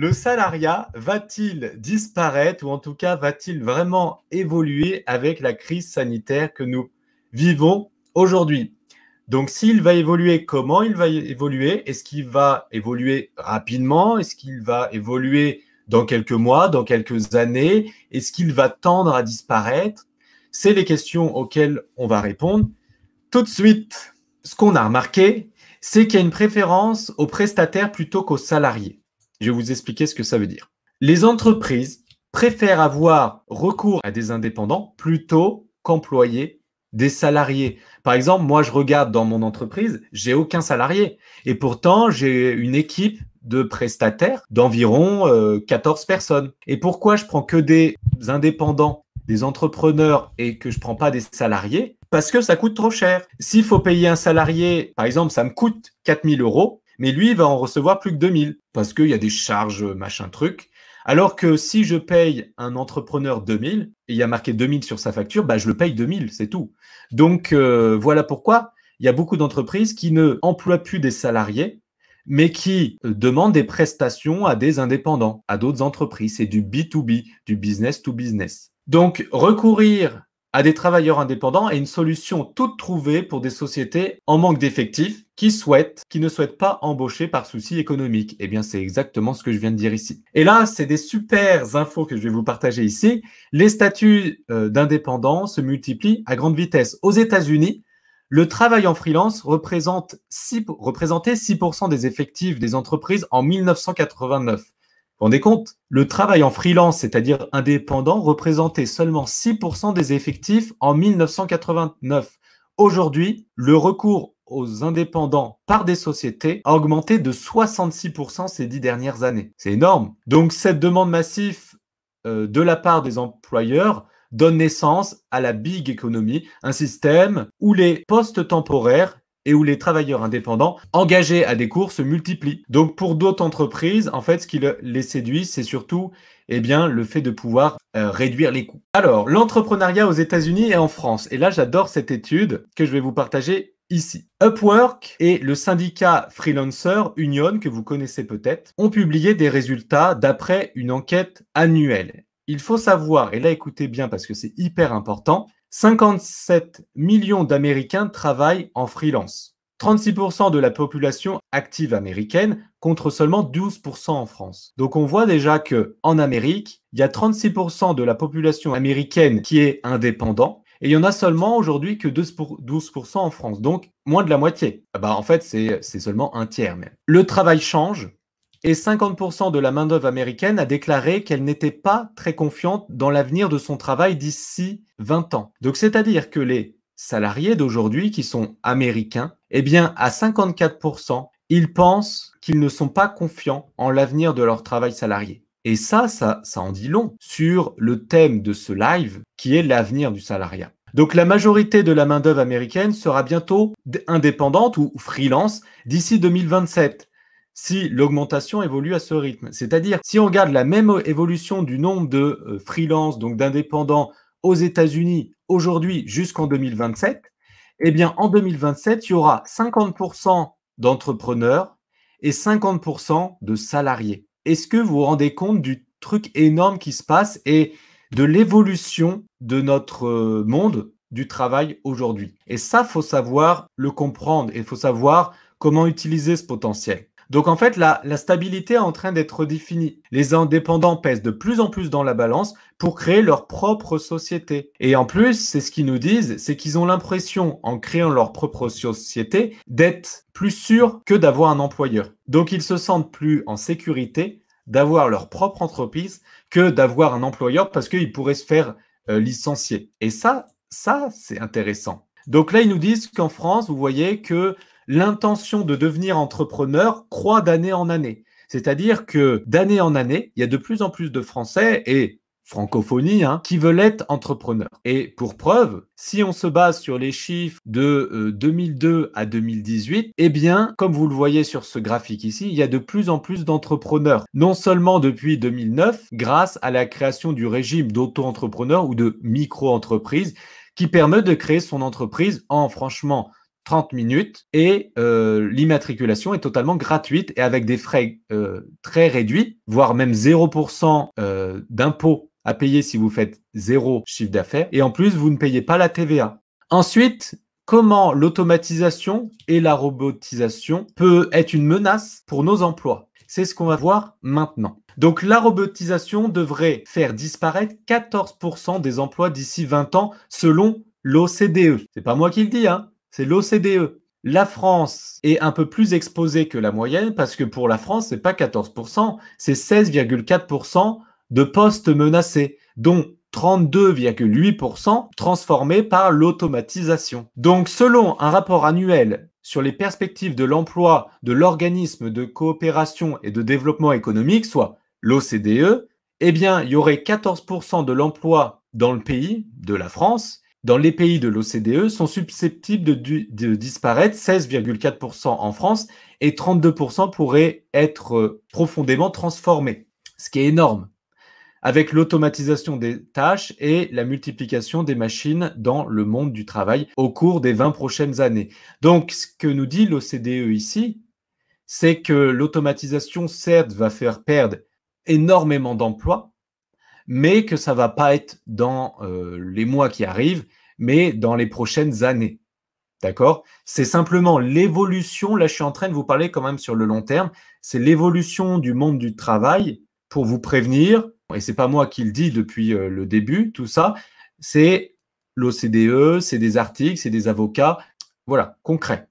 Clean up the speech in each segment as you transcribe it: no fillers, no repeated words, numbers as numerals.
Le salariat va-t-il disparaître ou en tout cas va-t-il vraiment évoluer avec la crise sanitaire que nous vivons aujourd'hui? Donc, s'il va évoluer, comment il va évoluer? Est-ce qu'il va évoluer rapidement? Est-ce qu'il va évoluer dans quelques mois, dans quelques années? Est-ce qu'il va tendre à disparaître? C'est les questions auxquelles on va répondre tout de suite. Ce qu'on a remarqué, c'est qu'il y a une préférence aux prestataires plutôt qu'aux salariés. Je vais vous expliquer ce que ça veut dire. Les entreprises préfèrent avoir recours à des indépendants plutôt qu'employer des salariés. Par exemple, moi, je regarde dans mon entreprise, j'ai aucun salarié. Et pourtant, j'ai une équipe de prestataires d'environ 14 personnes. Et pourquoi je prends que des indépendants, des entrepreneurs et que je ne prends pas des salariés? Parce que ça coûte trop cher. S'il faut payer un salarié, par exemple, ça me coûte 4 000 euros, mais lui, il va en recevoir plus que 2 000 parce qu'il y a des charges, machin truc. Alors que si je paye un entrepreneur 2 000 et il y a marqué 2 000 sur sa facture, bah, je le paye 2 000, c'est tout. Donc, voilà pourquoi il y a beaucoup d'entreprises qui ne emploient plus des salariés, mais qui demandent des prestations à des indépendants, à d'autres entreprises. C'est du B2B, du business to business. Donc, recourir à des travailleurs indépendants est une solution toute trouvée pour des sociétés en manque d'effectifs qui ne souhaitent pas embaucher par souci économique. Eh bien, c'est exactement ce que je viens de dire ici. Et là, c'est des super infos que je vais vous partager ici. Les statuts d'indépendants se multiplient à grande vitesse. Aux États-Unis, le travail en freelance représentait 6% des effectifs des entreprises en 1989. Vous vous rendez compte? Le travail en freelance, c'est-à-dire indépendant, représentait seulement 6% des effectifs en 1989. Aujourd'hui, le recours aux indépendants par des sociétés a augmenté de 66% ces 10 dernières années. C'est énorme. Donc, cette demande massive de la part des employeurs donne naissance à la big economy, un système où les postes temporaires et où les travailleurs indépendants engagés à des cours se multiplient. Donc, pour d'autres entreprises, en fait, ce qui les séduit, c'est surtout le fait de pouvoir réduire les coûts. Alors, l'entrepreneuriat aux États-Unis et en France. Et là, j'adore cette étude que je vais vous partager ici. Upwork et le syndicat Freelancer Union, que vous connaissez peut-être, ont publié des résultats d'après une enquête annuelle. Il faut savoir, et là écoutez bien parce que c'est hyper important, 57 millions d'Américains travaillent en freelance. 36% de la population active américaine contre seulement 12% en France. Donc on voit déjà qu'en Amérique, il y a 36% de la population américaine qui est indépendant et il y en a seulement aujourd'hui que 12% en France. Donc moins de la moitié. En fait, c'est seulement un tiers même. Le travail change. Et 50% de la main-d'œuvre américaine a déclaré qu'elle n'était pas très confiante dans l'avenir de son travail d'ici 20 ans. Donc, c'est-à-dire que les salariés d'aujourd'hui qui sont américains, à 54%, ils pensent qu'ils ne sont pas confiants en l'avenir de leur travail salarié. Et ça en dit long sur le thème de ce live qui est l'avenir du salariat. Donc, la majorité de la main-d'œuvre américaine sera bientôt indépendante ou freelance d'ici 2027. Si l'augmentation évolue à ce rythme. C'est-à-dire, si on regarde la même évolution du nombre de freelance, donc d'indépendants aux États-Unis aujourd'hui jusqu'en 2027, en 2027, il y aura 50% d'entrepreneurs et 50% de salariés. Est-ce que vous vous rendez compte du truc énorme qui se passe et de l'évolution de notre monde du travail aujourd'hui? Et ça, il faut savoir le comprendre et il faut savoir comment utiliser ce potentiel. Donc, en fait, la stabilité est en train d'être redéfinie. Les indépendants pèsent de plus en plus dans la balance pour créer leur propre société. Et en plus, c'est ce qu'ils nous disent, c'est qu'ils ont l'impression, en créant leur propre société, d'être plus sûrs que d'avoir un employeur. Donc, ils se sentent plus en sécurité d'avoir leur propre entreprise que d'avoir un employeur parce qu'ils pourraient se faire licencier. Et ça, c'est intéressant. Donc là, ils nous disent qu'en France, vous voyez que l'intention de devenir entrepreneur croît d'année en année. C'est-à-dire que d'année en année, il y a de plus en plus de Français et francophonie qui veulent être entrepreneurs. Et pour preuve, si on se base sur les chiffres de 2002 à 2018, comme vous le voyez sur ce graphique ici, il y a de plus en plus d'entrepreneurs. Non seulement depuis 2009, grâce à la création du régime d'auto-entrepreneur ou de micro-entreprise qui permet de créer son entreprise en franchement 30 minutes et l'immatriculation est totalement gratuite et avec des frais très réduits, voire même 0% d'impôt à payer si vous faites 0 chiffre d'affaires. Et en plus, vous ne payez pas la TVA. Ensuite, comment l'automatisation et la robotisation peut être une menace pour nos emplois? C'est ce qu'on va voir maintenant. Donc, la robotisation devrait faire disparaître 14% des emplois d'ici 20 ans selon l'OCDE. C'est pas moi qui le dis, hein, c'est l'OCDE. La France est un peu plus exposée que la moyenne parce que pour la France, c'est pas 14%, c'est 16,4% de postes menacés, dont 32,8% transformés par l'automatisation. Donc, selon un rapport annuel sur les perspectives de l'emploi de l'Organisme de coopération et de développement économique, soit l'OCDE, eh bien, il y aurait 14% de l'emploi dans le pays, de la France. Dans les pays de l'OCDE sont susceptibles de disparaître, 16,4% en France, et 32% pourraient être profondément transformés, ce qui est énorme, avec l'automatisation des tâches et la multiplication des machines dans le monde du travail au cours des 20 prochaines années. Donc, ce que nous dit l'OCDE ici, c'est que l'automatisation, certes, va faire perdre énormément d'emplois, mais que ça ne va pas être dans les mois qui arrivent, mais dans les prochaines années. D'accord? C'est simplement l'évolution, là je suis en train de vous parler quand même sur le long terme, c'est l'évolution du monde du travail pour vous prévenir, et ce n'est pas moi qui le dis depuis le début, tout ça, c'est l'OCDE, c'est des articles, c'est des avocats, voilà, concret.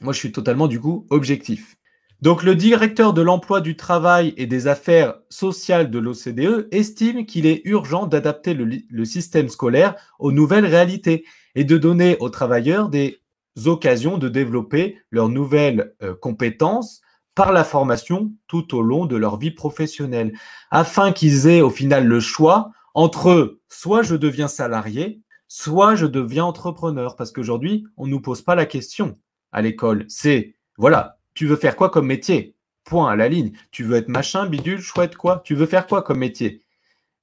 Moi je suis totalement du coup objectif. Donc, le directeur de l'emploi du travail et des affaires sociales de l'OCDE estime qu'il est urgent d'adapter le système scolaire aux nouvelles réalités et de donner aux travailleurs des occasions de développer leurs nouvelles compétences par la formation tout au long de leur vie professionnelle, afin qu'ils aient au final le choix entre soit je deviens salarié, soit je deviens entrepreneur. Parce qu'aujourd'hui, on ne nous pose pas la question à l'école. C'est, voilà, tu veux faire quoi comme métier? Point à la ligne. Tu veux être machin, bidule, chouette, quoi? Tu veux faire quoi comme métier?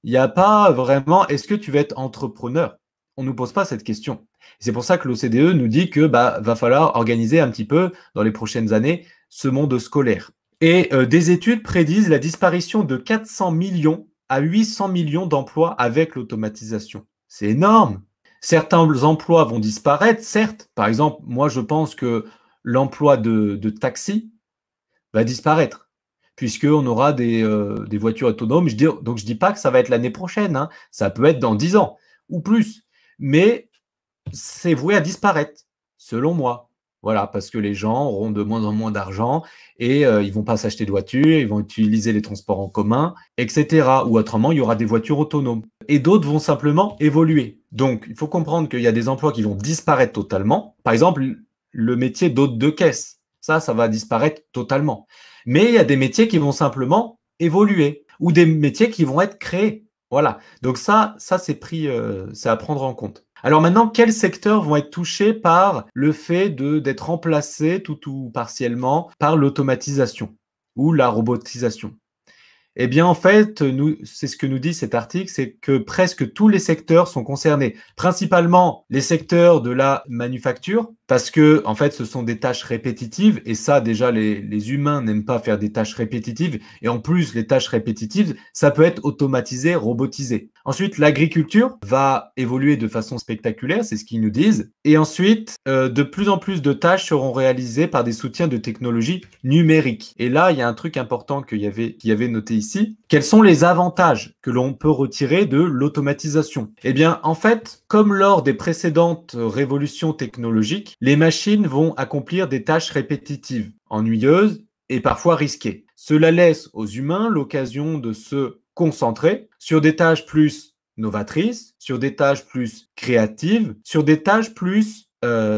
Il n'y a pas vraiment, est-ce que tu veux être entrepreneur? On ne nous pose pas cette question. C'est pour ça que l'OCDE nous dit que va falloir organiser un petit peu dans les prochaines années ce monde scolaire. Et des études prédisent la disparition de 400 millions à 800 millions d'emplois avec l'automatisation. C'est énorme. Certains emplois vont disparaître, certes. Par exemple, moi, je pense que l'emploi de taxi va disparaître, puisqu'on aura des voitures autonomes. Donc, je ne dis pas que ça va être l'année prochaine, hein. Ça peut être dans 10 ans ou plus. Mais c'est voué à disparaître, selon moi. Voilà, parce que les gens auront de moins en moins d'argent et ils ne vont pas s'acheter de voiture, ils vont utiliser les transports en commun, etc. Ou autrement, il y aura des voitures autonomes. Et d'autres vont simplement évoluer. Donc, il faut comprendre qu'il y a des emplois qui vont disparaître totalement. Par exemple, le métier d'hôte de caisse, ça va disparaître totalement. Mais il y a des métiers qui vont simplement évoluer ou des métiers qui vont être créés. Voilà. Donc ça c'est c'est à prendre en compte. Alors maintenant, quels secteurs vont être touchés par le fait d'être remplacés tout ou partiellement par l'automatisation ou la robotisation? Eh bien, en fait, c'est ce que nous dit cet article, c'est que presque tous les secteurs sont concernés, principalement les secteurs de la manufacture, parce que, en fait, ce sont des tâches répétitives, et ça, déjà, les humains n'aiment pas faire des tâches répétitives, et en plus, les tâches répétitives, ça peut être automatisé, robotisé. Ensuite, l'agriculture va évoluer de façon spectaculaire, c'est ce qu'ils nous disent, et ensuite, de plus en plus de tâches seront réalisées par des soutiens de technologies numériques. Et là, il y a un truc important qu'il y avait noté ici. Quels sont les avantages que l'on peut retirer de l'automatisation? Eh bien, en fait, comme lors des précédentes révolutions technologiques, les machines vont accomplir des tâches répétitives, ennuyeuses et parfois risquées. Cela laisse aux humains l'occasion de se concentrer sur des tâches plus novatrices, sur des tâches plus créatives, sur des tâches plus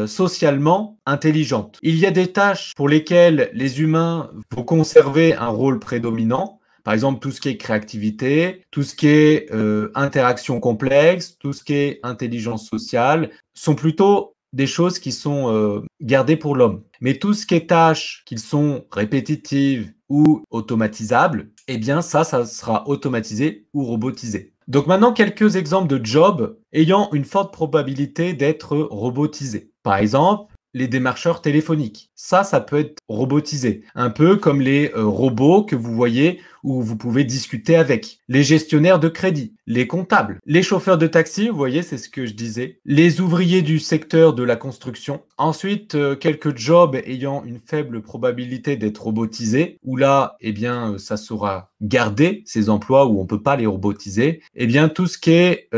socialement intelligentes. Il y a des tâches pour lesquelles les humains vont conserver un rôle prédominant, par exemple tout ce qui est créativité, tout ce qui est interaction complexe, tout ce qui est intelligence sociale, sont plutôt des choses qui sont gardées pour l'homme. Mais tout ce qui est tâches qui sont répétitives ou automatisables, eh bien ça sera automatisé ou robotisé. Donc maintenant, quelques exemples de jobs ayant une forte probabilité d'être robotisés. Par exemple, les démarcheurs téléphoniques. Ça peut être robotisé. Un peu comme les robots que vous voyez où vous pouvez discuter avec. Les gestionnaires de crédit, les comptables, les chauffeurs de taxi, vous voyez, c'est ce que je disais. Les ouvriers du secteur de la construction. Ensuite, quelques jobs ayant une faible probabilité d'être robotisés, où là, eh bien, ça sera gardé, ces emplois où on ne peut pas les robotiser. Eh bien, tout ce qui est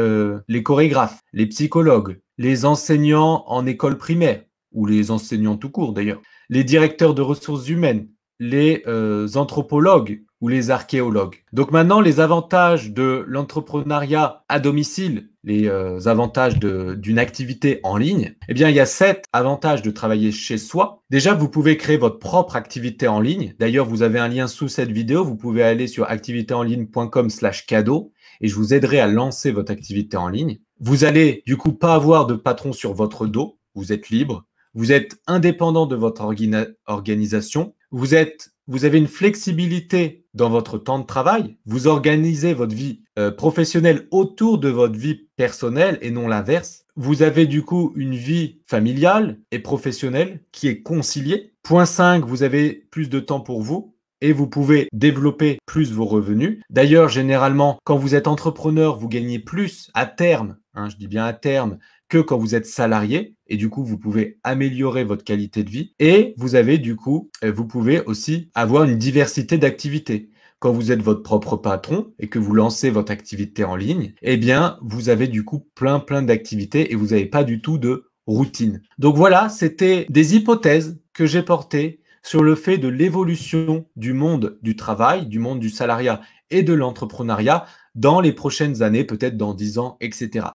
les chorégraphes, les psychologues, les enseignants en école primaire, ou les enseignants tout court d'ailleurs, les directeurs de ressources humaines, les anthropologues ou les archéologues. Donc maintenant, les avantages de l'entrepreneuriat à domicile, les avantages d'une activité en ligne, eh bien, il y a 7 avantages de travailler chez soi. Déjà, vous pouvez créer votre propre activité en ligne. D'ailleurs, vous avez un lien sous cette vidéo. Vous pouvez aller sur activitéenligne.com/cadeau et je vous aiderai à lancer votre activité en ligne. Vous allez du coup pas avoir de patron sur votre dos. Vous êtes libre. Vous êtes indépendant de votre organisation. Vous avez une flexibilité dans votre temps de travail. Vous organisez votre vie professionnelle autour de votre vie personnelle et non l'inverse. Vous avez du coup une vie familiale et professionnelle qui est conciliée. Point 5, vous avez plus de temps pour vous et vous pouvez développer plus vos revenus. D'ailleurs, généralement, quand vous êtes entrepreneur, vous gagnez plus à terme, je dis bien à terme, que quand vous êtes salarié. Et du coup, vous pouvez améliorer votre qualité de vie. Et vous avez du coup, vous pouvez aussi avoir une diversité d'activités. Quand vous êtes votre propre patron et que vous lancez votre activité en ligne, eh bien, vous avez du coup plein d'activités et vous n'avez pas du tout de routine. Donc voilà, c'était des hypothèses que j'ai portées sur le fait de l'évolution du monde du travail, du monde du salariat et de l'entrepreneuriat dans les prochaines années, peut-être dans 10 ans, etc.